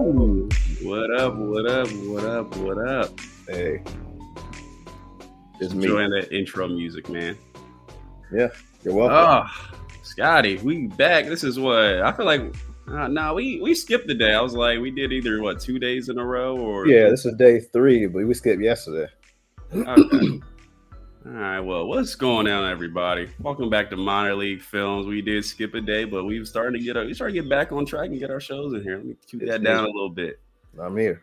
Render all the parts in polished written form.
Ooh, what up? What up? What up? What up? Hey, it's me. Enjoying that intro music, man. Yeah, you're welcome. Oh, Scotty, we back. This is what I feel like. No, we skipped the day. I was like, we did either 2 days in a row or Yeah, this is day 3, but we skipped yesterday. Okay. All right. Well, what's going on, everybody? Welcome back to Minor League Films. We did skip a day, but we started to get back on track and get our shows in here. Let me keep that down a little bit. I'm here.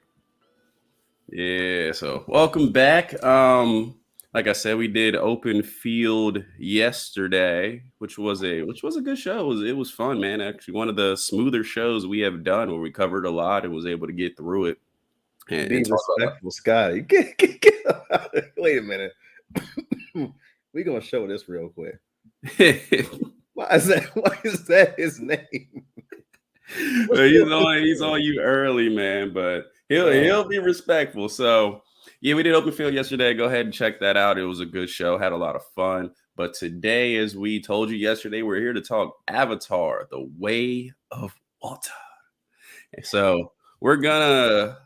Yeah, so welcome back. Like I said, we did Open Field yesterday, which was a good show. It was fun, man. Actually, one of the smoother shows we have done, where we covered a lot and was able to get through it. Be talk respectful, Scotty. Wait a minute. We're gonna show this real quick. Why is that his name? Well, he's on you early, man, but he'll be respectful. So yeah, we did Open Field yesterday. Go ahead and check that out. It was a good show, had a lot of fun. But today, as we told you yesterday, we're here to talk Avatar: The Way of Water. So we're gonna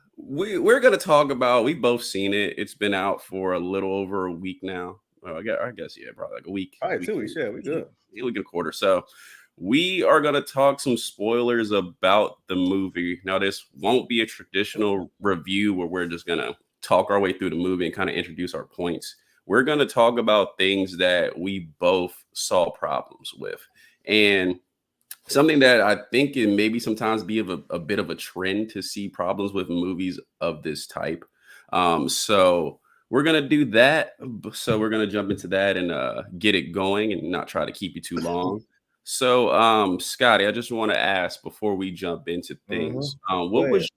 talk about. We've both seen it. It's been out for a little over a week now. Well, I guess yeah, probably like a week. All right, 2 weeks. Yeah, we good. We get a quarter. So we are going to talk some spoilers about the movie. Now, this won't be a traditional review where we're just going to talk our way through the movie and kind of introduce our points. We're going to talk about things that we both saw problems with. And something that I think can maybe sometimes be of a bit of a trend to see problems with movies of this type. So we're going to do that. So we're going to jump into that and get it going and not try to keep you too long. So, Scotty, I just want to ask before we jump into things, what was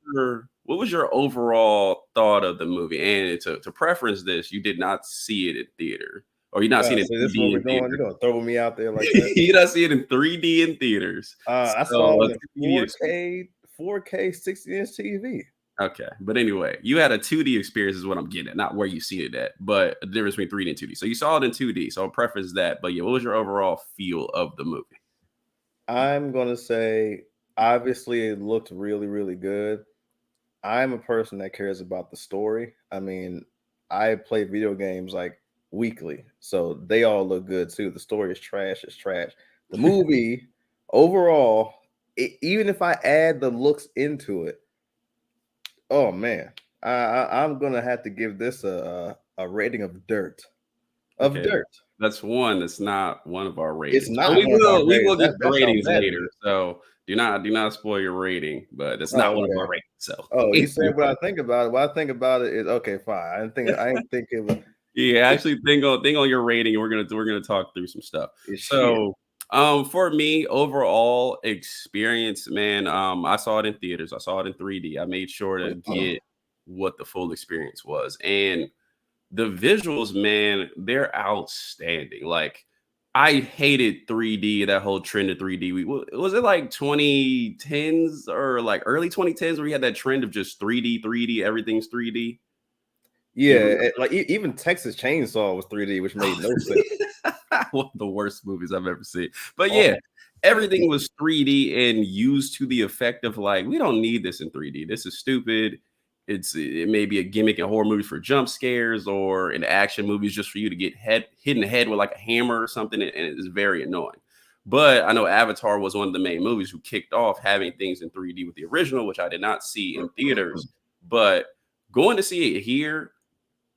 your overall thought of the movie? And to preference this, you did not see it in theater, or you're not seeing it. So this is where we're going. You're gonna throw me out there like that. You not see it in 3D in theaters. I saw it in 4K 60-inch TV. Okay, but anyway, you had a 2D experience is what I'm getting at, not where you see it at, but the difference between 3D and 2D. So you saw it in 2D, so I'll preface that. But yeah, what was your overall feel of the movie? I'm gonna say, obviously, it looked really, really good. I'm a person that cares about the story. I mean, I play video games like weekly, so they all look good too. The story is trash. It's trash. The movie overall, even if I add the looks into it, oh man, I'm gonna have to give this a rating of dirt. Dirt. That's one. That's not one of our ratings. It's not. We will get the ratings later. So do not spoil your rating. But that's not one of our ratings. So you said what I think about it. What I think about it is okay. Fine. I didn't think it was. Yeah, actually, think on your rating. We're gonna talk through some stuff. For me, overall experience, man, I saw it in theaters. I saw it in 3D. I made sure to get what the full experience was. And the visuals, man, they're outstanding. Like, I hated 3D, that whole trend of 3D. Was it like 2010s or like early 2010s where we had that trend of just 3D, everything's 3D? Yeah, like even Texas Chainsaw was 3D, which made no sense. One of the worst movies I've ever seen. But yeah, everything was 3D and used to the effect of like, we don't need this in 3D. This is stupid. It may be a gimmick in horror movies for jump scares or in action movies just for you to get hit in the head with like a hammer or something, and it is very annoying. But I know Avatar was one of the main movies who kicked off having things in 3D with the original, which I did not see in theaters. But going to see it here,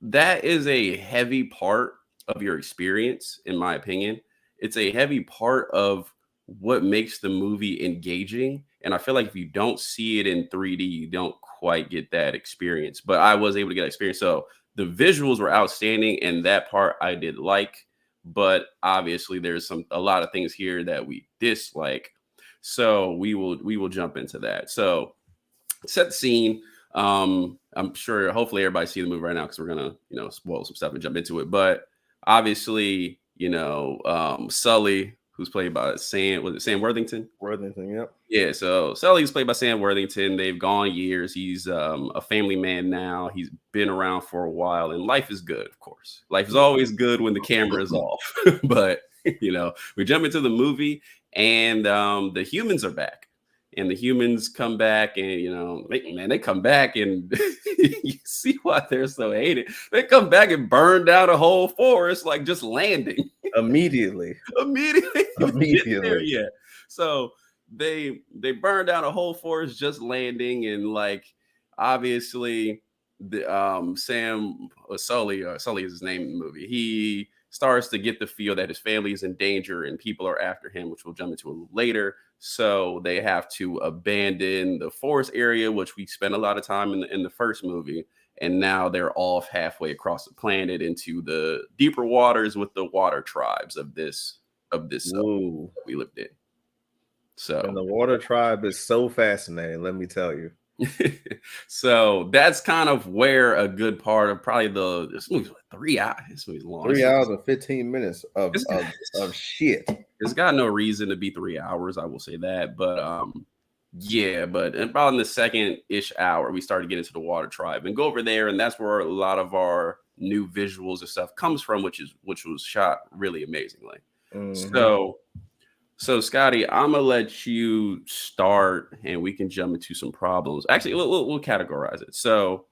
that is a heavy part of your experience, in my opinion. It's a heavy part of what makes the movie engaging. And I feel like if you don't see it in 3D, you don't quite get that experience. But I was able to get that experience. So the visuals were outstanding, and that part I did like. But obviously, there's a lot of things here that we dislike. So we will jump into that. So set the scene. I'm sure, hopefully, everybody see the movie right now because we're gonna, spoil some stuff and jump into it. But obviously, Sully, who's played by Sam Worthington? Worthington, yep. Yeah, so Sully's played by Sam Worthington. They've gone years. He's a family man now. He's been around for a while, and life is good, of course. Life is always good when the camera is off. But, we jump into the movie, and the humans are back. and the humans come back, and they come back, and you see why they're so hated. They come back and burn down a whole forest, like just landing Immediately. immediately. Get there Immediately. yet. So they burn down a whole forest just landing, and like obviously the Sam Sully is his name in the movie. He starts to get the feel that his family is in danger and people are after him, which we'll jump into a little later. So they have to abandon the forest area, which we spent a lot of time in the first movie, and now they're off halfway across the planet into the deeper waters with the water tribes of this Whoa. we lived in. And the So water tribe is so fascinating, let me tell you. so that's kind of where a good part of probably this movie's 3 hours. This movie's long. 3 hours and 15 minutes of shit. It's got no reason to be 3 hours, I will say that. But yeah, but about in the second-ish hour, we started getting to the water tribe and go over there, and that's where a lot of our new visuals and stuff comes from, which was shot really amazingly. Mm-hmm. So Scotty, I'm gonna let you start, and we can jump into some problems. Actually, we'll categorize it. So,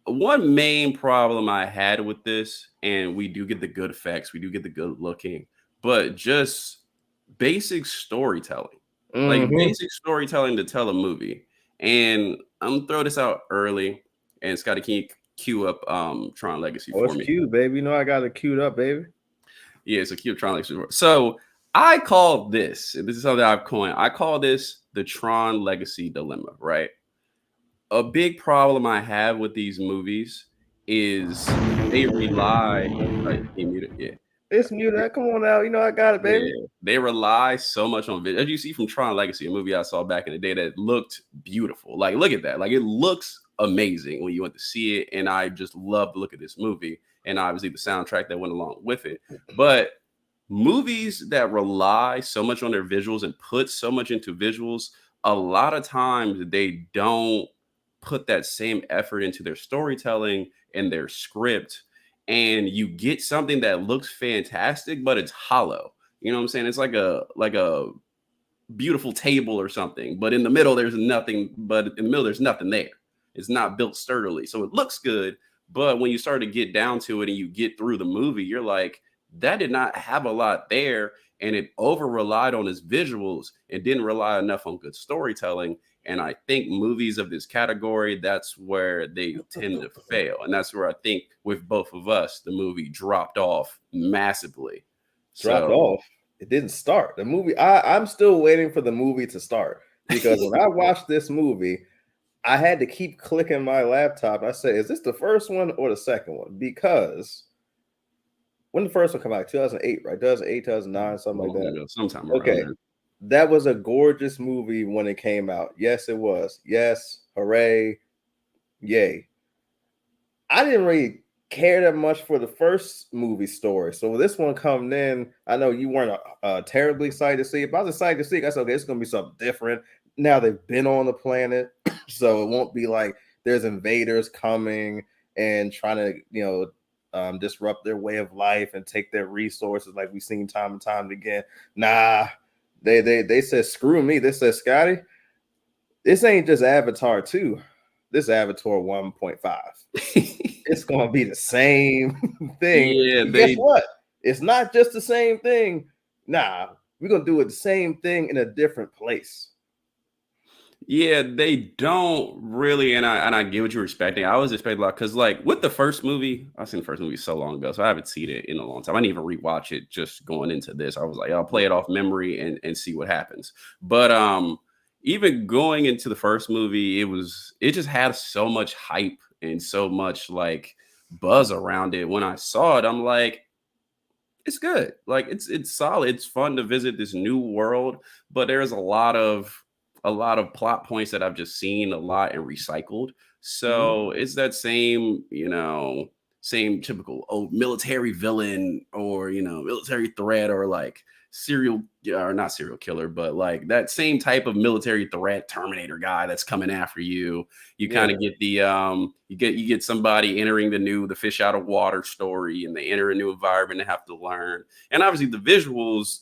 one main problem I had with this, and we do get the good effects, we do get the good looking, but just basic storytelling, like Mm-hmm. basic storytelling to tell a movie. And I'm gonna throw this out early. And Scotty, can you cue up Tron Legacy Oh, for it's me? cute, baby. You know I got it queued up, baby. Yeah, so cue up Tron Legacy. So I call this, and this is something I've coined, I call this the Tron Legacy dilemma, right? A big problem I have with these movies is they rely. Can you mute it? Yeah. It's muted. Come on now. You know I got it, baby. Yeah, they rely so much on video. As you see from Tron Legacy, a movie I saw back in the day that looked beautiful. Like, look at that. Like, it looks amazing when you went to see it. And I just love the look of this movie. And obviously the soundtrack that went along with it. But movies that rely so much on their visuals and put so much into visuals, a lot of times they don't put that same effort into their storytelling and their script, and you get something that looks fantastic but it's hollow. You know what I'm saying? It's like a beautiful table or something, but in the middle there's nothing, there. It's not built sturdily, so it looks good, but when you start to get down to it and you get through the movie, you're like, that did not have a lot there, and it over relied on its visuals and didn't rely enough on good storytelling. And I think movies of this category, that's where they tend to fail. And that's where I think with both of us, the movie dropped off massively. Dropped off. It didn't start. The movie, I'm still waiting for the movie to start. Because when I watched this movie, I had to keep clicking my laptop. I said, is this the first one or the second one? Because when the first one came out, 2008, right? 2008, 2009, something like that. Sometime Okay. around there. That was a gorgeous movie when it came out. Yes, it was. Yes, hooray, yay. I didn't really care that much for the first movie story. So this one coming in, I know you weren't terribly excited to see it, but I was excited to see it. I said, okay, it's going to be something different. Now they've been on the planet, so it won't be like there's invaders coming and trying to, disrupt their way of life and take their resources like we've seen time and time again. Nah, they said, screw me. They said, Scotty, this ain't just Avatar 2. This Avatar 1.5. It's going to be the same thing. Yeah, guess what? It's not just the same thing. Nah, we're going to do it the same thing in a different place. Yeah, they don't really, and I get what you're expecting. I was expecting a lot because, like, with the first movie, I've seen the first movie so long ago, so I haven't seen it in a long time. I didn't even rewatch it just going into this. I was like, I'll play it off memory and see what happens. But even going into the first movie, it just had so much hype and so much like buzz around it. When I saw it, I'm like, it's good. Like, it's solid. It's fun to visit this new world, but there's a lot of plot points that I've just seen a lot and recycled. So it's that same, same typical military villain or military threat or like not serial killer, but like that same type of military threat Terminator guy that's coming after you. You kind of get the you get somebody entering the fish out of water story, and they enter a new environment and have to learn. And obviously the visuals,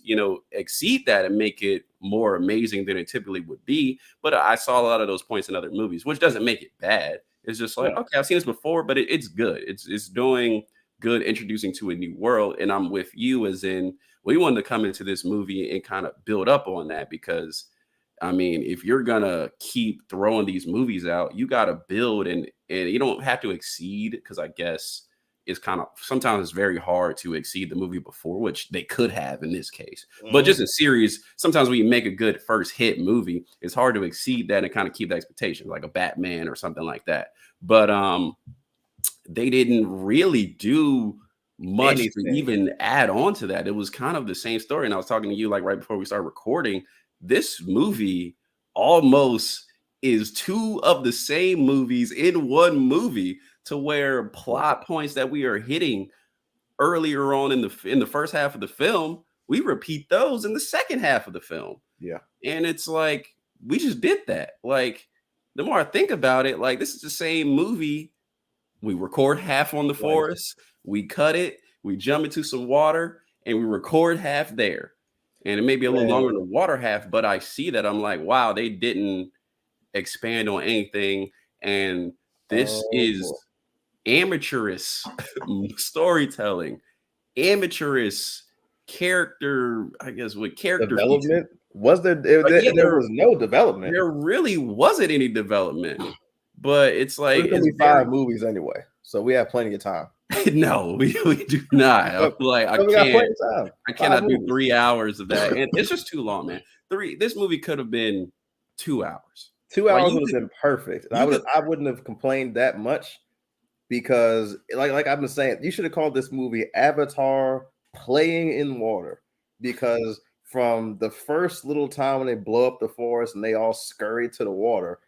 exceed that and make it more amazing than it typically would be. But I saw a lot of those points in other movies, which doesn't make it bad. It's just like, okay, I've seen this before, but it's good. It's doing good, introducing to a new world. And I'm with you, as in, we wanted to come into this movie and kind of build up on that, because I mean, if you're gonna keep throwing these movies out, you got to build, and you don't have to exceed, because I guess it's kind of, sometimes it's very hard to exceed the movie before, which they could have in this case. But just in series, sometimes when you make a good first hit movie, it's hard to exceed that and kind of keep the expectation, like a Batman or something like that. But they didn't really do much to even add on to that. It was kind of the same story. And I was talking to you like right before we started recording. This movie almost is two of the same movies in one movie, to where plot points that we are hitting earlier on in the first half of the film, we repeat those in the second half of the film. Yeah. And it's like, we just did that. Like, the more I think about it, like, this is the same movie. We record half on the forest, we cut it, we jump into some water, and we record half there. And it may be a little longer in the water half, but I see that, I'm like, wow, they didn't expand on anything. And this is amateurish storytelling, amateurish character, I guess, with character development. Was there? There was no development. There really wasn't any development. But it's like, it's 5 movies anyway, so we have plenty of time. No, we do not. I feel like I cannot do 3 hours of that, and it's just too long, man. This movie could have been 2 hours. 2 hours would have been perfect. I wouldn't have complained that much, because like I've been saying, you should have called this movie Avatar Playing in Water, because from the first little time when they blow up the forest and they all scurry to the water,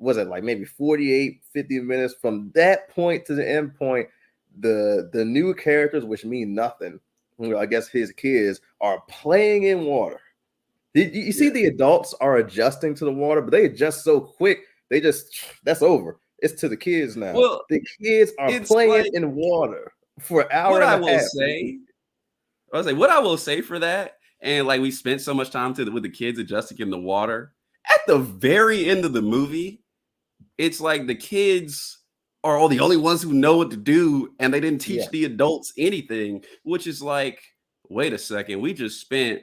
was it like maybe 48, 50 minutes from that point to the end point, the new characters, which mean nothing, I guess his kids, are playing in water. You see the adults are adjusting to the water, but they adjust so quick, that's over. It's to the kids now. Well, the kids are playing in water for an hour and a half. What I will say for that, and like, we spent so much time with the kids adjusting in the water, at the very end of the movie, it's like the kids are all the only ones who know what to do, and they didn't teach the adults anything, which is like, wait a second, we just spent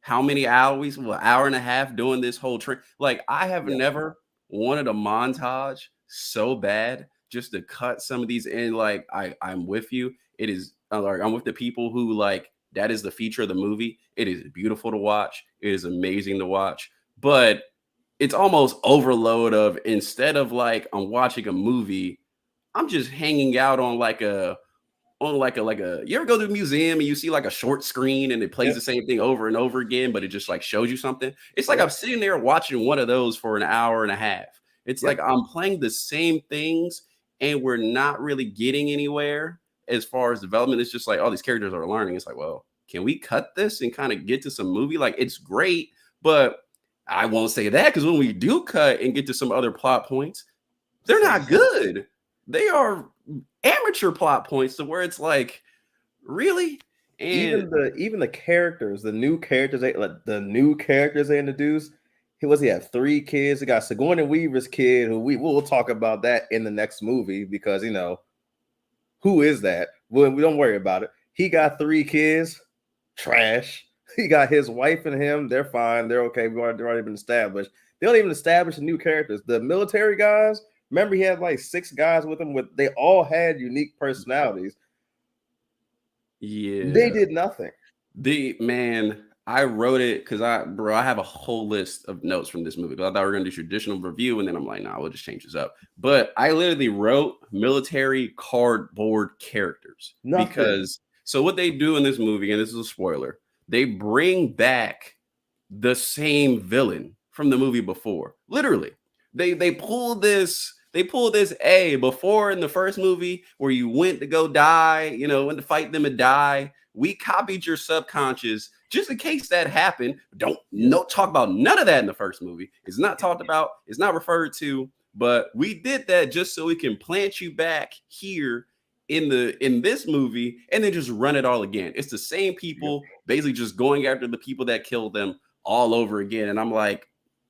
how many hours? Well, hour and a half doing this whole trip. Like, I have never wanted a montage so bad just to cut some of these in. Like, I'm with you. It is like, I'm with the people who, like, that is the feature of the movie. It is beautiful to watch. It is amazing to watch, but it's almost overload of, instead of like I'm watching a movie, I'm just hanging out on like a you ever go to a museum and you see like a short screen and it plays the same thing over and over again, but it just like shows you something. It's like I'm sitting there watching one of those for an hour and a half. It's like I'm playing the same things and we're not really getting anywhere as far as development. It's just like, all these characters are learning. It's like, well, can we cut this and kind of get to some movie? Like, it's great, but I won't say that, because when we do cut and get to some other plot points, they're not good. They are amateur plot points, to where it's like, really? And even the characters, the new characters they introduced. He had 3 kids. He got Sigourney Weaver's kid, who we'll talk about that in the next movie, because who is that? Well, we don't worry about it. He got 3 kids. Trash. He got his wife and him. They're fine. They're okay. They've already been established. They don't even establish the new characters. The military guys, remember, he had like 6 guys with him. They all had unique personalities. Yeah. They did nothing. I wrote it because I have a whole list of notes from this movie. I thought we were going to do traditional review, and then I'm like, nah, we'll just change this up. But I literally wrote military cardboard characters. Nothing. Because, so what they do in this movie, and this is a spoiler, they bring back the same villain from the movie before. Literally, they pull this before, in the first movie where you went to go die, went to fight them and die. We copied your subconscious just in case that happened. Don't no talk about none of that in the first movie. It's not talked about. It's not referred to. But we did that just so we can plant you back here in this movie and then just run it all again. It's the same people basically just going after the people that killed them all over again. And I'm like,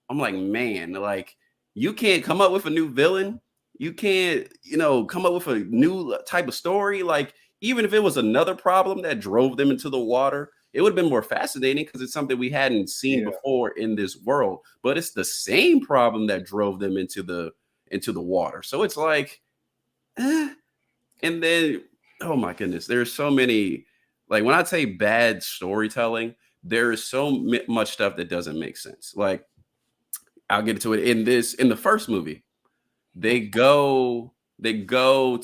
man, like you can't come up with a new villain. You can't, come up with a new type of story. Like even if it was another problem that drove them into the water, it would have been more fascinating because it's something we hadn't seen before in this world. But it's the same problem that drove them into the water. So it's like, and then, oh my goodness, there's so many, like when I say bad storytelling, there is so much stuff that doesn't make sense. Like I'll get into it in the first movie. They go to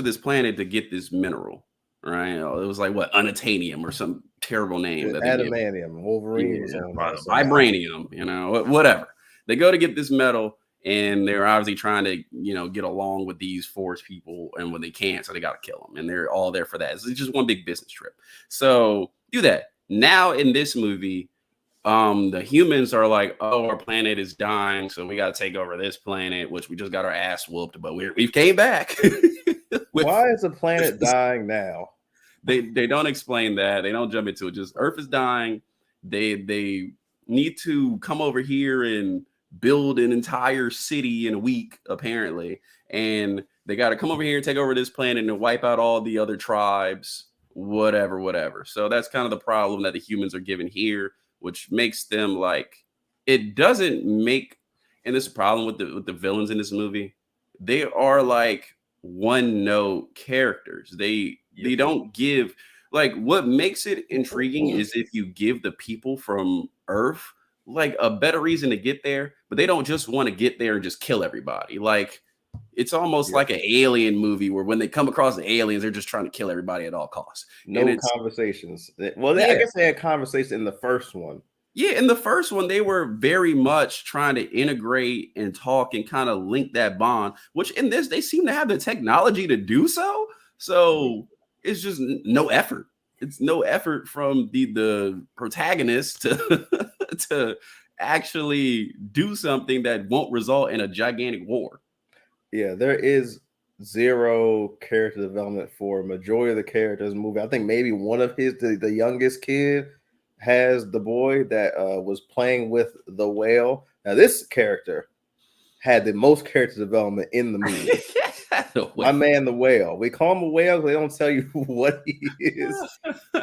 this planet to get this mineral, right? It was like what, unatanium or some terrible name that adamantium, Wolverine, vibranium, whatever. They go to get this metal. And they're obviously trying to, get along with these forest people. And when they can't, so they got to kill them. And they're all there for that. It's just one big business trip. So do that. Now in this movie, the humans are like, oh, our planet is dying. So we got to take over this planet, which we just got our ass whooped. But we've came back. Why is the planet dying now? They don't explain that. They don't jump into it. Just Earth is dying. They need to come over here and build an entire city in a week, apparently, and they got to come over here and take over this planet and wipe out all the other tribes, whatever. So that's kind of the problem that the humans are given here, which makes them like, it doesn't make, and this is a problem with the villains in this movie. They are like one note characters. They don't give, like, what makes it intriguing is if you give the people from Earth like a better reason to get there, but they don't just want to get there and just kill everybody. Like it's almost like an alien movie where when they come across the aliens, they're just trying to kill everybody at all costs. No conversations. Well, I guess they had conversations in the first one. Yeah, in the first one, they were very much trying to integrate and talk and kind of link that bond, which in this, they seem to have the technology to do so. So it's just no effort. It's no effort from the protagonist to actually do something that won't result in a gigantic war. Yeah, there is zero character development for majority of the characters in the movie. I think maybe one of the youngest kid has the boy that was playing with the whale. Now this character had the most character development in the movie. My man, the whale. We call him a whale because they don't tell you what he is.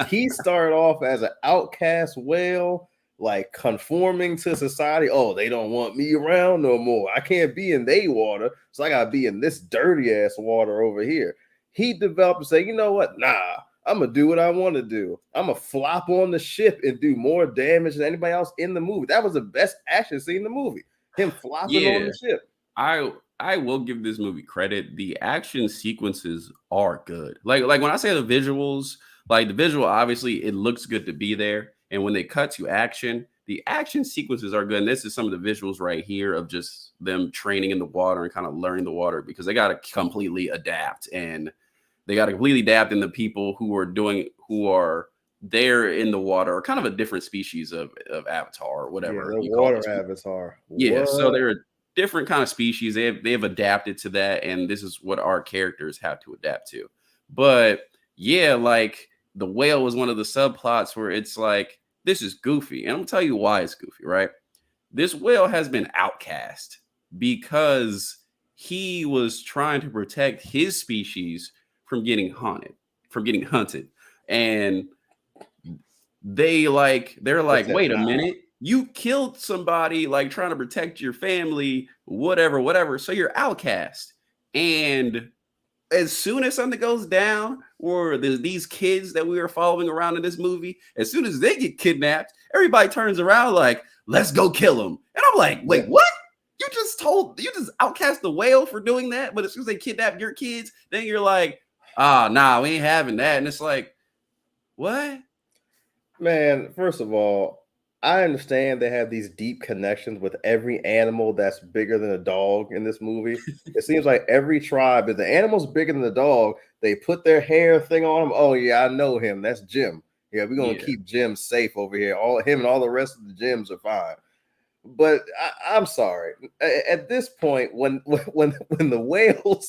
He started off as an outcast whale, like conforming to society. Oh, they don't want me around no more. I can't be in their water, so I gotta be in this dirty ass water over here. He developed and say, you know what? Nah, I'm gonna do what I want to do. I'm gonna flop on the ship and do more damage than anybody else in the movie. That was the best action scene in the movie. Him flopping on the ship. I will give this movie credit. The action sequences are good. Like when I say the visuals, like the visual, obviously it looks good to be there. And when they cut to action, the action sequences are good. And this is some of the visuals right here of just them training in the water and kind of learning the water because they got to completely adapt. And they got to completely adapt. And the people who are there in the water are kind of a different species of avatar or whatever. Yeah, the water avatar. Yeah, so they're a different kind of species. They've adapted to that, and this is what our characters have to adapt to. But yeah, like the whale was one of the subplots where it's like, this is goofy. And I'm gonna tell you why it's goofy, right? This whale has been outcast because he was trying to protect his species from getting hunted. And they're like, wait a minute, you killed somebody, like trying to protect your family, whatever. So you're outcast. And as soon as something goes down, or there's these kids that we are following around in this movie, as soon as they get kidnapped, everybody turns around like, let's go kill them. And I'm like, wait, what? You just outcast the whale for doing that? But as soon as they kidnap your kids, then you're like, nah, we ain't having that. And it's like, what? Man, first of all, I understand they have these deep connections with every animal that's bigger than a dog in this movie. It seems like every tribe, if the animal's bigger than the dog, they put their hair thing on him. Oh, yeah, I know him. That's Jim. Yeah, we're gonna keep Jim safe over here. All him and all the rest of the Jims are fine. But I'm sorry. At this point, when the whale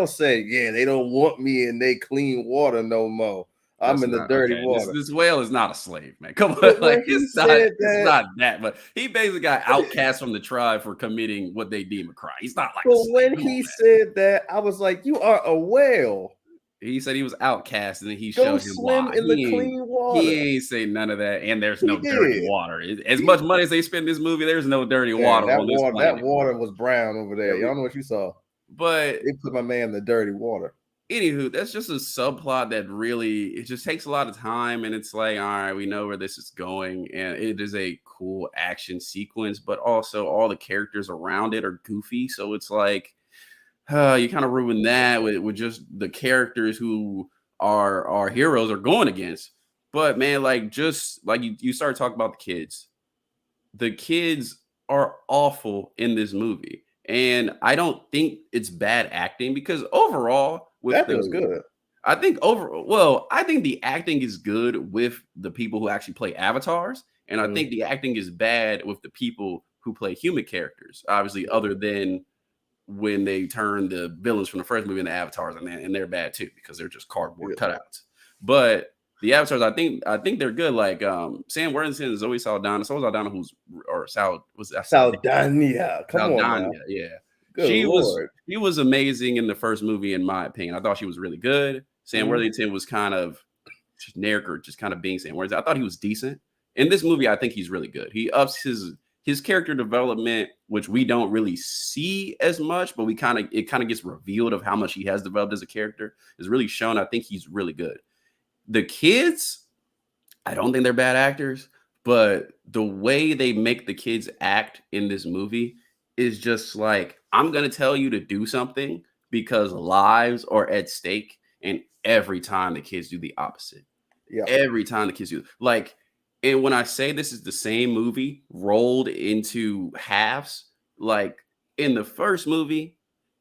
said, yeah, they don't want me in they clean water no more. I'm in the dirty water. This whale is not a slave, man. Come on, like it's not that, but he basically got outcast from the tribe for committing what they deem a crime. He's not like. But when he said that, I was like, "You are a whale." He said he was outcast, and then he showed him swim in the clean water. He ain't say none of that, and there's no dirty water. As much money as they spend in this movie, there's no dirty water on this planet. That water was brown over there. Y'all know what you saw. But they put my man in the dirty water. Anywho, that's just a subplot that really, it just takes a lot of time, and it's like, all right, we know where this is going, and it is a cool action sequence, but also all the characters around it are goofy, so it's like, you kind of ruin that with just the characters who our heroes are going against. But man, like, just like you start talking about the kids are awful in this movie, and I don't think it's bad acting, because overall, that was good. I think the acting is good with the people who actually play avatars, and I think the acting is bad with the people who play human characters, obviously, other than when they turn the villains from the first movie into avatars, and they're bad too, because they're just cardboard cutouts. But the avatars, I think they're good. Like Sam Worthington and Zoe Saldana. Saldana, Saldana. Come on, now. Yeah. Good she Lord. was amazing in the first movie, in my opinion. I thought she was really good. Sam Worthington was kind of generic, or just kind of being Sam Worthington. I thought he was decent. In this movie, I think he's really good. He ups his character development, which we don't really see as much, but it kind of gets revealed of how much he has developed as a character, is really shown. I think he's really good. The kids, I don't think they're bad actors, but the way they make the kids act in this movie is just like, I'm going to tell you to do something because lives are at stake. And every time the kids do the opposite. Yeah. Every time the kids do, like, and when I say this is the same movie rolled into halves, like in the first movie,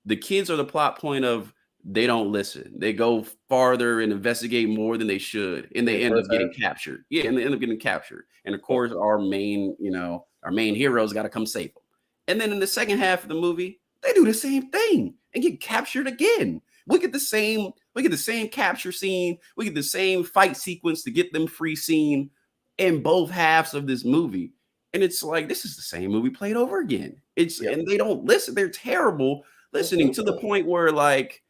the kids are the plot point of they don't listen. They go farther and investigate more than they should, and they end up getting captured. Yeah, and they end up getting captured. And of course, our main heroes got to come save them. And then in the second half of the movie, they do the same thing and get captured again. We get the same capture scene. We get the same fight sequence to get them free scene in both halves of this movie. And it's like, this is the same movie played over again. And they don't listen. They're terrible listening, to the point where like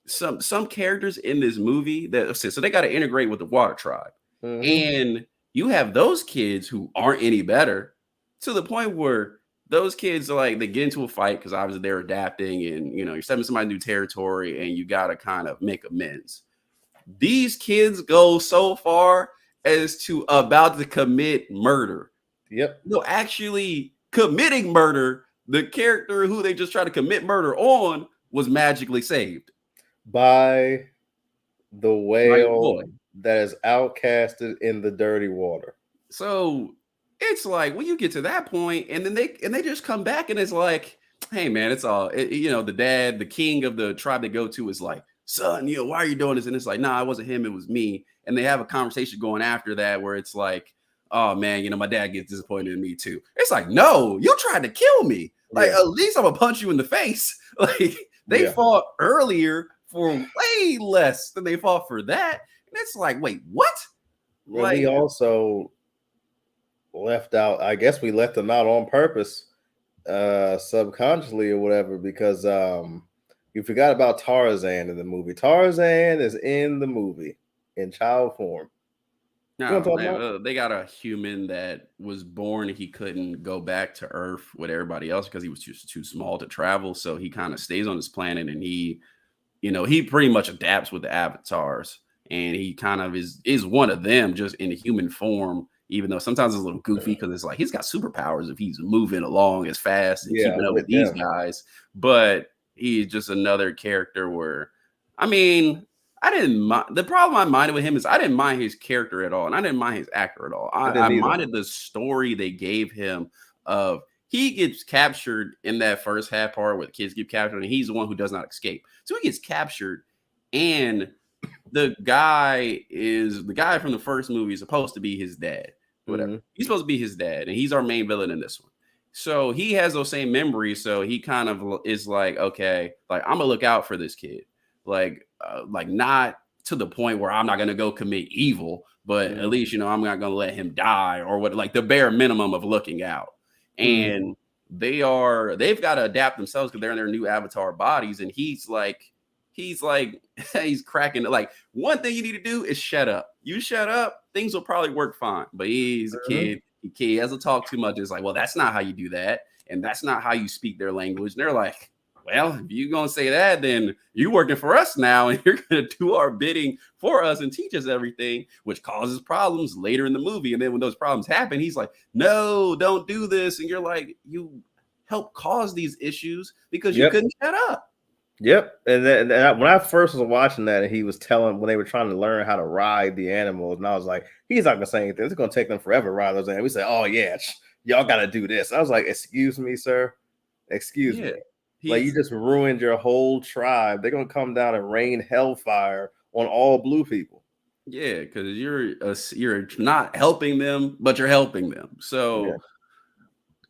some characters in this movie so they got to integrate with the water tribe. And you have those kids who aren't any better, to the point where those kids are like, they get into a fight because obviously they're adapting, and you're stepping somebody new territory, and you got to kind of make amends. These kids go so far as to about to commit murder. Yep. No, actually committing murder. The character who they just tried to commit murder on was magically saved by the whale that is outcasted in the dirty water. So it's like, when you get to that point, and then they just come back, and it's like, hey man, it's all the dad, the king of the tribe they go to, is like, son, why are you doing this? And it's like, nah, it wasn't him, it was me. And they have a conversation going after that where it's like, oh man, my dad gets disappointed in me too. It's like, no, you tried to kill me. Like, at least I'm gonna punch you in the face. Like, they fought earlier for way less than they fought for that. And it's like, wait, what? Well, we also left out, I guess we left them out on purpose, subconsciously or whatever, because you forgot about Tarzan in the movie. Tarzan is in the movie in child form. No, they got a human that was born. He couldn't go back to Earth with everybody else because he was just too small to travel. So he kind of stays on this planet, and he pretty much adapts with the avatars, and he kind of is one of them, just in human form. Even though sometimes it's a little goofy because it's like he's got superpowers if he's moving along as fast and keeping up with these guys, but he's just another character where, I mean, I didn't mind. The problem I minded with him is I didn't mind his character at all, and I didn't mind his actor at all. I minded the story they gave him of he gets captured in that first half part where the kids get captured, and he's the one who does not escape. So he gets captured, and the guy from the first movie is supposed to be his dad. Whatever. Mm-hmm. He's supposed to be his dad, and he's our main villain in this one. So he has those same memories. So he kind of is like, okay, like I'm gonna look out for this kid, like not to the point where I'm not gonna go commit evil, but at least I'm not gonna let him die or what, like the bare minimum of looking out. And they've got to adapt themselves because they're in their new avatar bodies, and he's cracking. Like, one thing you need to do is shut up. You shut up, things will probably work fine. But he's a kid. He hasn't talked too much. It's like, well, that's not how you do that, and that's not how you speak their language. And they're like, well, if you're gonna say that, then you're working for us now, and you're gonna do our bidding for us and teach us everything, which causes problems later in the movie. And then when those problems happen, he's like, no, don't do this. And you're like, you help cause these issues because you couldn't shut up. Yep. And when I first was watching that, and he was telling when they were trying to learn how to ride the animals, and I was like, he's not gonna say anything. It's gonna take them forever to ride those animals. We say, oh yeah, y'all gotta do this. I was like, excuse me, sir. Excuse me. Like, you just ruined your whole tribe. They're gonna come down and rain hellfire on all blue people. Yeah, because you're not helping them, but you're helping them. So,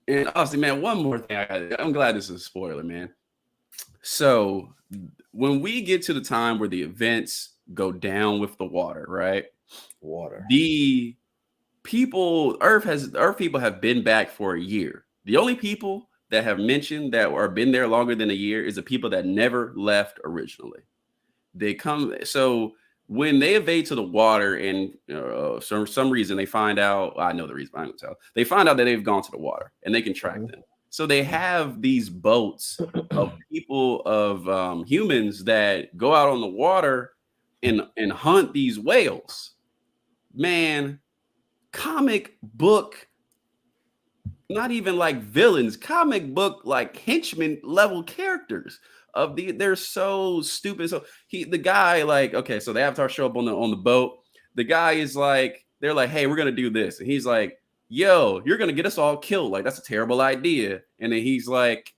and honestly, man, one more thing. I'm glad this is a spoiler, man. So when we get to the time where the events go down with the water, right? The people, Earth people have been back for a year. The only people that have mentioned that or been there longer than a year is the people that never left originally. They come, so when they evade to the water, and for some reason they find out, I know the reason, I'm gonna tell. They find out that they've gone to the water and they can track them. So they have these boats of people, of humans that go out on the water and hunt these whales. Man, comic book, not even like villains, comic book like henchmen level characters of they're so stupid. So the guy, like, okay, so the Avatar show up on the boat. The guy is like, they're like, hey, we're gonna do this, and he's like, yo, you're gonna get us all killed. Like, that's a terrible idea. And then he's like,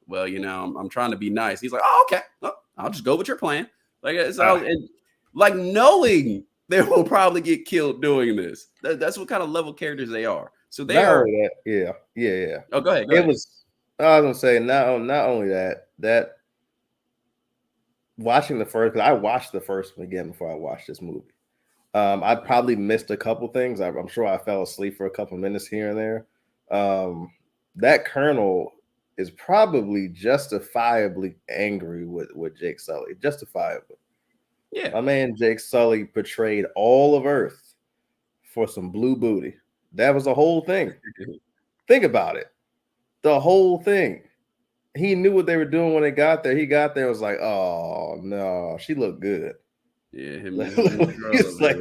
well, I'm trying to be nice. He's like, oh, okay, well, I'll just go with your plan. Like, and like knowing they will probably get killed doing this. That's what kind of level characters they are. So they are. Yeah. Oh, go ahead. I was gonna say not only that watching the first, because I watched the first one again before I watched this movie. I probably missed a couple things. I'm sure I fell asleep for a couple minutes here and there. That colonel is probably justifiably angry with Jake Sully. Justifiably. Yeah. My man Jake Sully betrayed all of Earth for some blue booty. That was the whole thing. Think about it. The whole thing. He knew what they were doing when they got there. He got there and was like, oh no, she looked good. Yeah, he's like,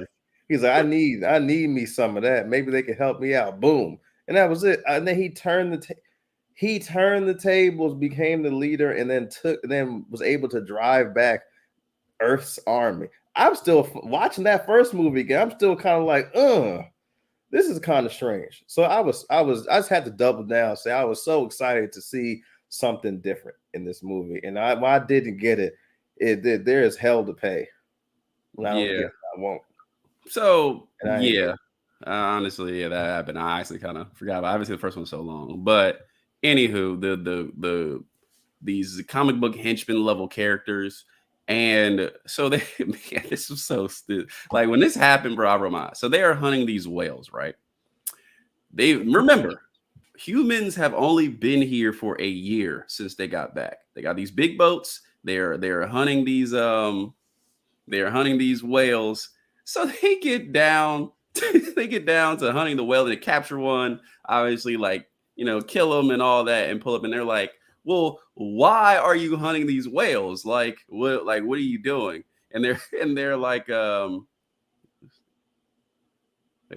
I need me some of that. Maybe they can help me out. Boom. And that was it. And then he turned the tables, became the leader, and then was able to drive back Earth's army. I'm still watching that first movie again. I'm still kind of like, this is kind of strange. So I just had to double down. Say I was so excited to see something different in this movie. And when I didn't get it, there is hell to pay. When I don't get it, I won't. So honestly, that happened. I actually kind of forgot about it. I haven't seen the first one so long. But anywho, these comic book henchman level characters. And so this was so stupid. Like, when this happened, bro, I remember. So they are hunting these whales, right? Remember, humans have only been here for a year since they got back. They got these big boats. They're hunting these whales. So they get down to hunting the whale, and they capture one, obviously, like, kill them and all that, and pull up, and they're like, well, why are you hunting these whales? Like, what are you doing? And they're like, wait,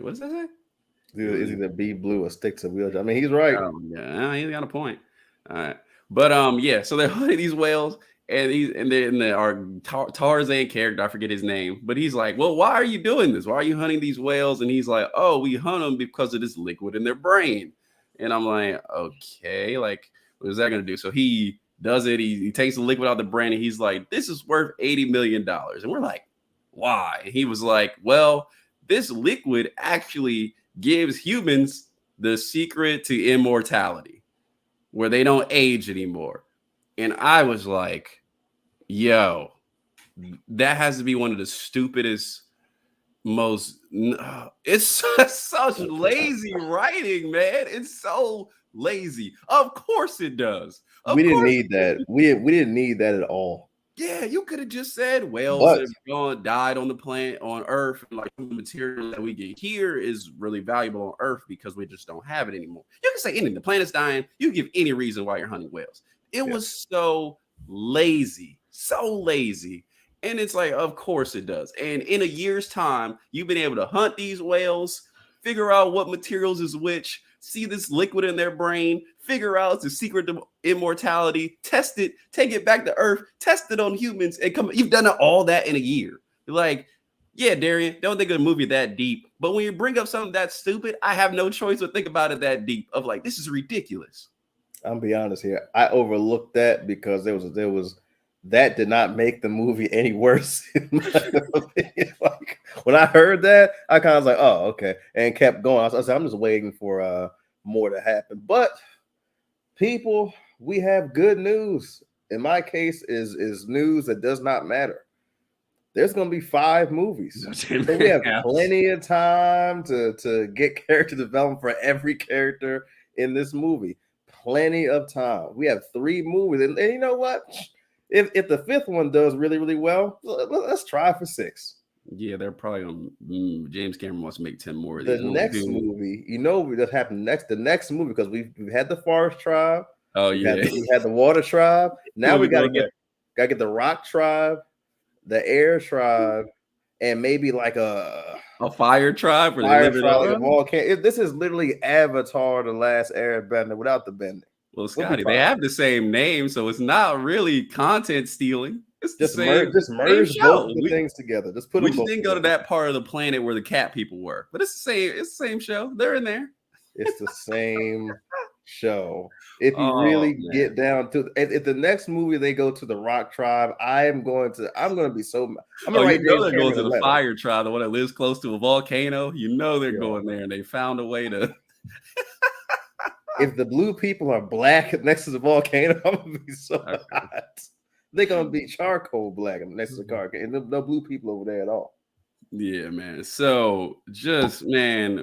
what does that say? Is either be blue or stick to wheelchair? I mean, he's right. Yeah, he's got a point. All right, but yeah, so they're hunting these whales, and our Tarzan character, I forget his name, but he's like, well, why are you doing this? Why are you hunting these whales? And he's like, oh, we hunt them because of this liquid in their brain. And I'm like, okay, like, what is that going to do? So he does it. He takes the liquid out of the brain, and he's like, this is worth $80 million. And we're like, why? And he was like, well, this liquid actually gives humans the secret to immortality, where they don't age anymore. And I was like, yo, that has to be one of the stupidest, most, it's such lazy writing, man. It's so lazy. Of course it does. We didn't need that. We didn't need that at all. Yeah, you could have just said whales that have died on the planet on Earth, and like the material that we get here is really valuable on Earth because we just don't have it anymore. You can say anything. The planet's dying. You give any reason why you're hunting whales. It was so lazy, and it's like, of course it does. And in a year's time, you've been able to hunt these whales, figure out what materials is which, see this liquid in their brain, figure out the secret to immortality, test it, take it back to Earth, test it on humans, and come. You've done all that in a year. Like, yeah, Darian, don't think of a movie that deep. But when you bring up something that stupid, I have no choice but think about it that deep. Of like, this is ridiculous. I'll be honest here. I overlooked that because there was that did not make the movie any worse. Like when I heard that, I kind of was like, oh, okay, and kept going. I said, I'm just waiting for more to happen. But people, we have good news. In my case, is news that does not matter. There's going to be 5 movies. So we have plenty of time to get character development for every character in this movie. Plenty of time. We have 3 movies, and you know what? If the 5th one does really, really well, let's try for 6. Yeah, they're probably on. James Cameron wants to make 10 more of these. The next movie, you know, what happened next? The next movie, because we've had the Forest Tribe. Oh we had the Water Tribe. Now we gotta get the Rock Tribe, the Air Tribe, and maybe like a Fire Tribe, like a volcano. This is literally Avatar: The Last Airbender without the bending. Well, Scotty, they have the same name, so it's not really content stealing. It's just merge both the things together. Just put. We just didn't go to that part of the planet where the cat people were, but it's the same. It's the same show. They're in there. It's the same show. If you really get down to, if the next movie they go to the Rock Tribe, I'm going to be so. I'm gonna write. They're going to the Fire Tribe, the one that lives close to a volcano. You know they're going there, and they found a way to. If the blue people are black next to the volcano, I'm gonna be so hot. They're gonna be charcoal black next to the car, and no blue people over there at all. Yeah, man. So just kind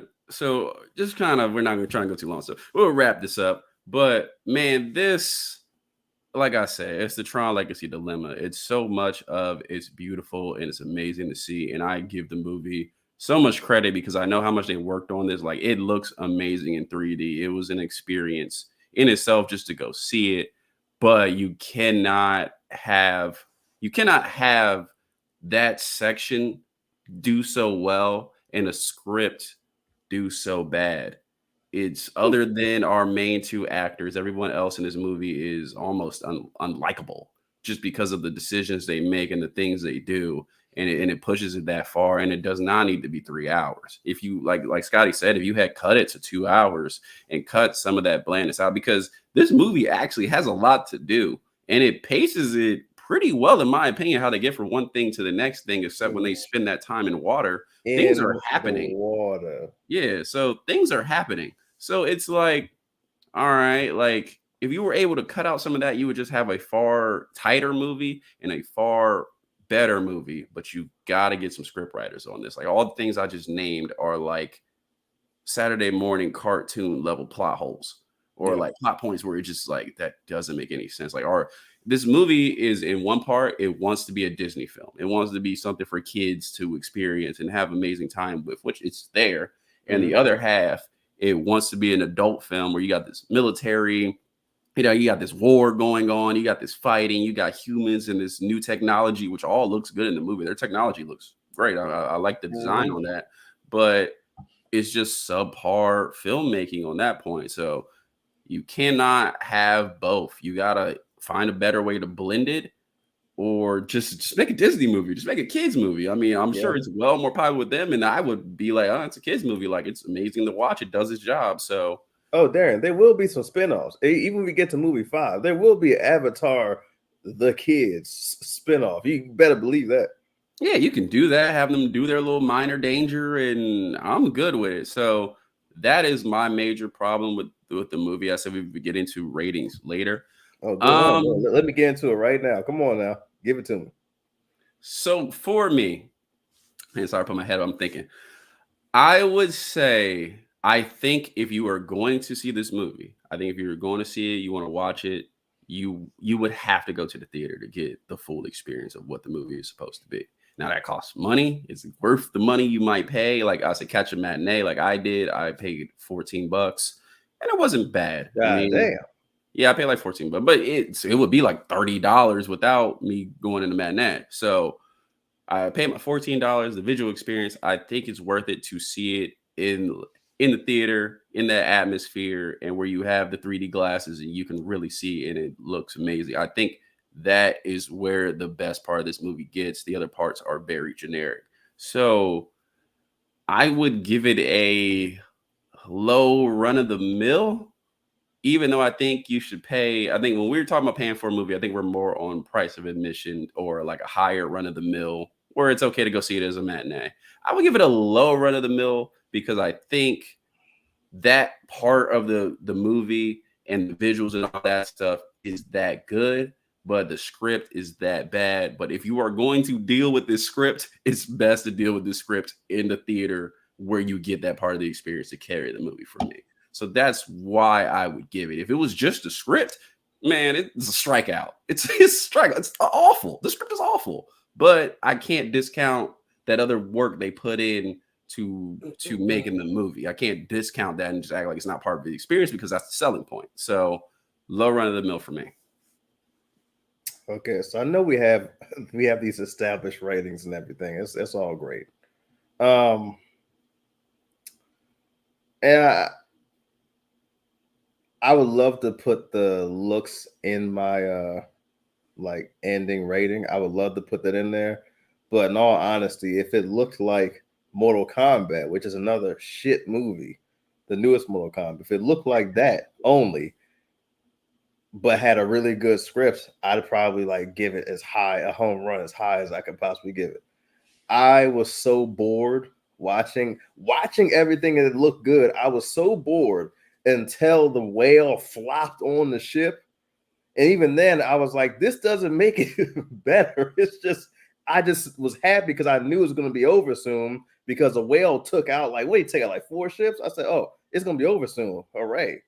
of, we're not gonna try and go too long, so we'll wrap this up. But man, this, like I said, it's the Tron Legacy dilemma. It's so much of it's beautiful and it's amazing to see, and I give the movie so much credit because I know how much they worked on this. Like, it looks amazing in 3D. It was an experience in itself just to go see it. But you cannot have that section do so well and a script do so bad. It's other than our main 2 actors, everyone else in this movie is almost unlikable just because of the decisions they make and the things they do. And it pushes it that far, and it does not need to be 3 hours. If you like Scotty said, if you had cut it to 2 hours and cut some of that blandness out, because this movie actually has a lot to do, and it paces it pretty well, in my opinion, how they get from one thing to the next thing, except when they spend that time in water, things are happening. Yeah, so things are happening. So it's like, all right, like if you were able to cut out some of that, you would just have a far tighter movie and a far better movie. But you got to get some script writers on this. Like, all the things I just named are like Saturday morning cartoon level plot holes, or like plot points where it's just like, that doesn't make any sense. Like, this movie is, in one part, it wants to be a Disney film. It wants to be something for kids to experience and have amazing time with, which it's there. And the other half, it wants to be an adult film where you got this military, you got this war going on, you got this fighting, you got humans and this new technology, which all looks good in the movie. Their technology looks great. I like the design on that, but it's just subpar filmmaking on that point. So you cannot have both. You got to find a better way to blend it, or just make a Disney movie, just make a kids movie. I mean, I'm sure it's well more popular with them, and I would be like, oh, it's a kids movie. Like, it's amazing to watch. It does its job. So, oh, Darren, there will be some spinoffs. Even when we get to movie 5, there will be Avatar, the kids spinoff. You better believe that. Yeah, you can do that, have them do their little minor danger, and I'm good with it. So that is my major problem with the movie. I said we would get into ratings later. Oh, good. Hold on. Um, Let me get into it right now. Come on now. Give it to me. so for me, and sorry, I put my head up, I'm thinking. I would say I think if you are going to see this movie, I think if you're going to see it, you want to watch it, you would have to go to the theater to get the full experience of what the movie is supposed to be. Now that costs money. It's worth the money you might pay. Like I said, catch a matinee, like I did. I paid $14, and it wasn't bad. I God mean, damn. yeah, I paid like $14, but it would be like $30 without me going in the matinee. So I paid my $14. The visual experience, I think it's worth it to see it in the theater, in that atmosphere, and where you have the 3D glasses and you can really see it and it looks amazing. I think that is where the best part of this movie gets. The other parts are very generic. So I would give it a low run of the mill, even though I think you should pay. I think when we were talking about paying for a movie, I think we're more on price of admission or like a higher run of the mill where it's okay to go see it as a matinee. I would give it a low run of the mill because I think that part of the movie and the visuals and all that stuff is that good, but the script is that bad. But if you are going to deal with this script, it's best to deal with this script in the theater where you get that part of the experience to carry the movie for me. So that's why I would give it. If it was just a script, man, it's a strikeout. It's strikeout. It's awful. The script is awful. But I can't discount that other work they put in to making the movie. I can't discount that and just act like it's not part of the experience because that's the selling point. So low run of the mill for me. Okay, so I know we have these established ratings and everything. It's all great. Um, and I would love to put the looks in my like ending rating. I would love to put that in there. But in all honesty, if it looked like Mortal Kombat, which is another shit movie, the newest Mortal Kombat, if it looked like that only, but had a really good script, I'd probably like give it as high a home run as high as I could possibly give it. I was so bored watching everything and it looked good. I was so bored until the whale flopped on the ship. And even then, I was like, this doesn't make it better. It's just, I just was happy because I knew it was going to be over soon because the whale took out take out like 4 ships. I said, oh, it's going to be over soon. Hooray.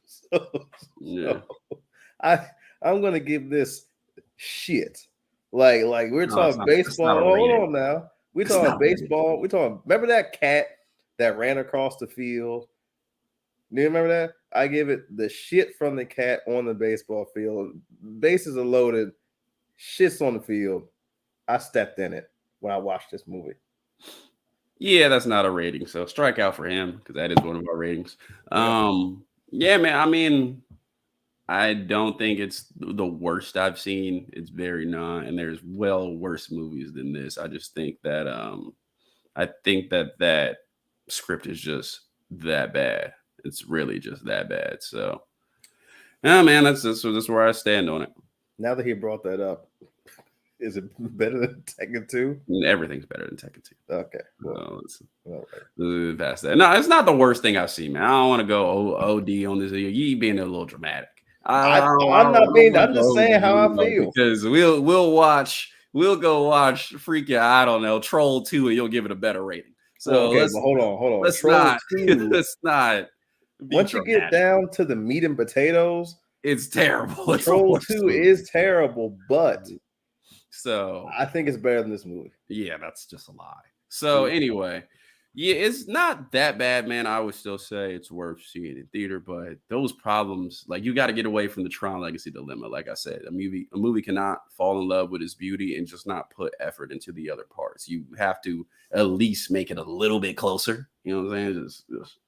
so, Yeah. I, I'm going to give this shit. Like we're No, talking baseball. Hold on now. We're It's talking not baseball. We're talking, remember that cat that ran across the field? Do you remember that? I give it the shit from the cat on the baseball field. Bases are loaded, shits on the field. I stepped in it when I watched this movie. Yeah, that's not a rating. So strike out for him because that is one of our ratings. Yeah. Yeah, man. I mean, I don't think it's the worst I've seen. It's very not, and there's well worse movies than this. I think that script is just that bad. It's really just that bad. So, yeah, man, that's where I stand on it. Now that he brought that up, is it better than Tekken 2? Everything's better than Tekken 2. Okay. Well, All let's past that. No, it's not the worst thing I've seen, man. I don't want to go OD on this video. You being a little dramatic. right. I'm I not don't being. wanna I'm just go saying how I OD, feel. because we'll go watch freaking, I don't know, Troll 2 and you'll give it a better rating. So Okay, but hold on. let's Troll not 2. let's not be Once you get dramatic. down to the meat and potatoes, It's terrible. It's the Troll worst 2 movie. is terrible, but So I think it's better than this movie. yeah, that's just a lie. So anyway, yeah, it's not that bad, man. I would still say it's worth seeing in theater, but those problems, like, you got to get away from the Tron Legacy dilemma. Like I said, a movie cannot fall in love with its beauty and just not put effort into the other parts. You have to at least make it a little bit closer. You know what I'm saying? Just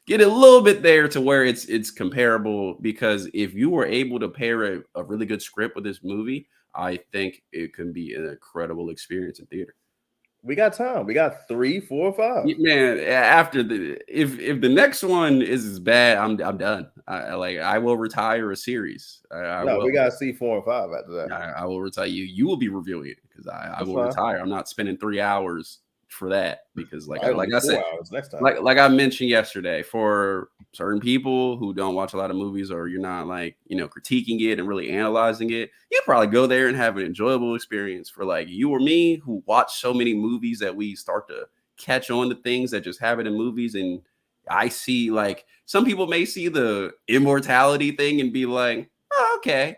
get a little bit there to where it's comparable. Because if you were able to pair a really good script with this movie, I think it can be an incredible experience in theater. We got time. We got 3, 4, 5. Man, after if the next one is as bad, I'm done. I will retire a series. I No, will. we got to see 4 and 5 after that. I will retire you. You will be reviewing it because I That's will fine. retire. I'm not spending 3 hours for that because like Probably like only I 4 said, hours next time. like I mentioned yesterday, for certain people who don't watch a lot of movies or you're not like, critiquing it and really analyzing it, you probably go there and have an enjoyable experience. For like you or me who watch so many movies that we start to catch on to things that just happen in movies. And I see like some people may see the immortality thing and be like, oh, okay.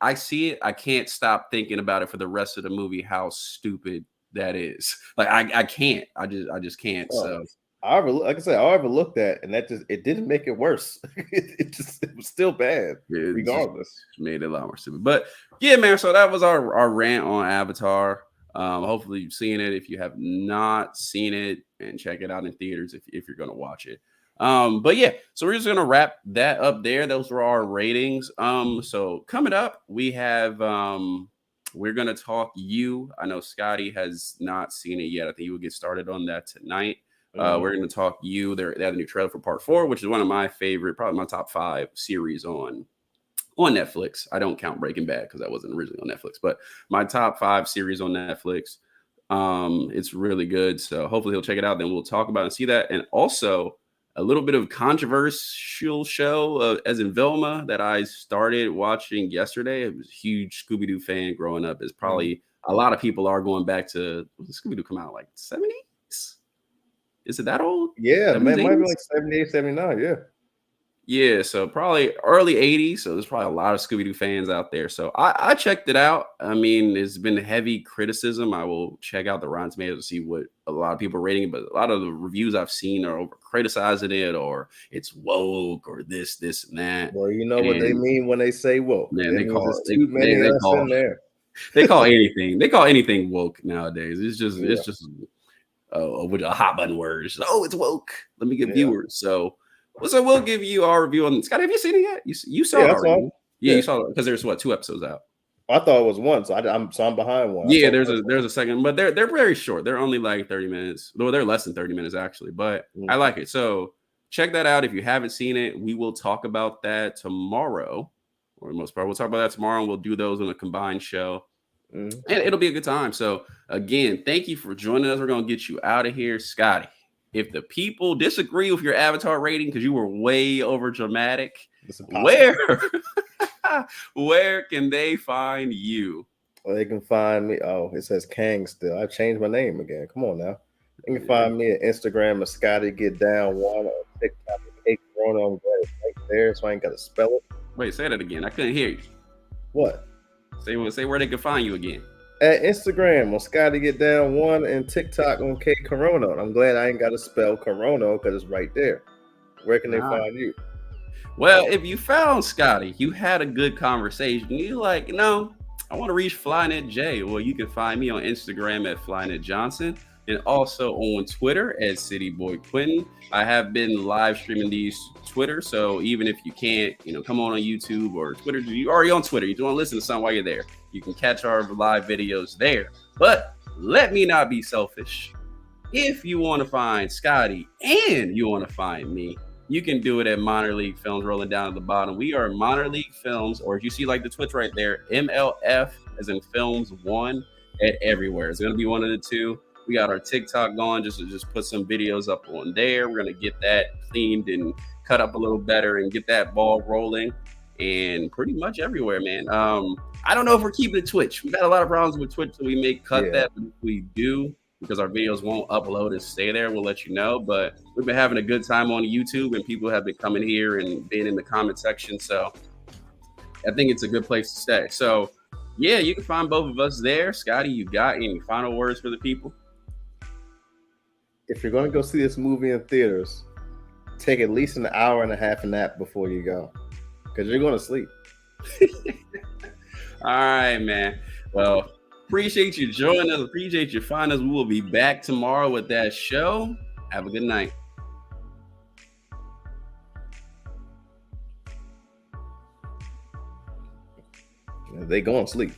I see it. I can't stop thinking about it for the rest of the movie, how stupid that is. Like I can't. I just can't. Oh, So like I said, I ever looked at, and it didn't make it worse. It was still bad, it just regardless. made it a lot more stupid. But yeah, man. So that was our rant on Avatar. Hopefully you've seen it. If you have not seen it, and check it out in theaters if you're gonna watch it. But yeah, so we're just gonna wrap that up there. Those were our ratings. So coming up, we have we're gonna talk You. I know Scotty has not seen it yet. I think he will get started on that tonight. We're going to talk You. They have a new trailer for part 4, which is one of my favorite, probably my top 5 series on Netflix. I don't count Breaking Bad because that wasn't originally on Netflix, but my top 5 series on Netflix. It's really good. So hopefully he'll check it out. Then we'll talk about it and see that. And also a little bit of controversial show, as in Velma, that I started watching yesterday. I was a huge Scooby-Doo fan growing up. It's probably a lot of people are going back to, when did Scooby-Doo come out, like 70s? Is it that old? Yeah, 70s, man, it might be 80s? like 78, 79. Yeah. Yeah, so probably early 80s. So there's probably a lot of Scooby-Doo fans out there. So I checked it out. I mean, it's been heavy criticism. I will check out the Rotten Tomatoes to see what a lot of people are rating it, but a lot of the reviews I've seen are over criticizing it, or it's woke, or this, and that. Well, you know what they And mean when they say woke. man, That means there's too many of us in there. they call anything woke nowadays. It's just with a hot button word. It's just, oh, it's woke. Let me get viewers. So we'll give you our review on Scott. Have you seen it yet? You saw it already? Yeah, you saw it because there's 2 episodes out. I thought it was one, so I'm behind one. Yeah, there's a second, but they're very short. They're only like 30 minutes. Though they're less than 30 minutes actually, but I like it. So check that out if you haven't seen it. We will talk about that tomorrow, or the most part. We'll talk about that tomorrow, and we'll do those in a combined show. And it'll be a good time. So again, thank you for joining us. We're gonna get you out of here, Scotty. If the people disagree with your Avatar rating because you were way over dramatic, where can they find you? Well, they can find me. Oh, it says Kang still. I've changed my name again. Come on now. You can find me at Instagram at Scotty Get Down One, or TikTok at Corona. I'm glad it's right there, so I ain't got to spell it. Wait, say that again. I couldn't hear you. What? Say where they can find you again. At Instagram on Scotty Get Down One, and TikTok on K Corona. I'm glad I ain't got to spell Corona because it's right there. Where can they find you? Well, if you found Scotty, you had a good conversation. You're like, no, I want to reach Flyknit J. Well, you can find me on Instagram at Flyknit Johnson, and also on Twitter at CityBoyQuentin. I have been live streaming these Twitter, so even if you can't, come on YouTube or Twitter, you're already on Twitter. You don't want to listen to something while you're there. You can catch our live videos there. But let me not be selfish. If you want to find Scotty and you want to find me, you can do it at Minor League Films, rolling down at the bottom. We are Minor League Films, or if you see like the Twitch right there, MLF as in Films 1 at everywhere. It's going to be one of the 2. We got our TikTok going, just put some videos up on there. We're going to get that cleaned and cut up a little better and get that ball rolling, and pretty much everywhere, man. I don't know if we're keeping it Twitch. We've got a lot of problems with Twitch, so we may cut that, but if we do, because our videos won't upload and stay there, we'll let you know. But we've been having a good time on YouTube, and people have been coming here and being in the comment section. So I think it's a good place to stay. So yeah, you can find both of us there. Scotty, you got any final words for the people? If you're going to go see this movie in theaters, take at least an hour and a half nap before you go, because you're going to sleep. All right, man. Well, appreciate you joining us. Appreciate you finding us. We will be back tomorrow with that show. Have a good night. They going to sleep.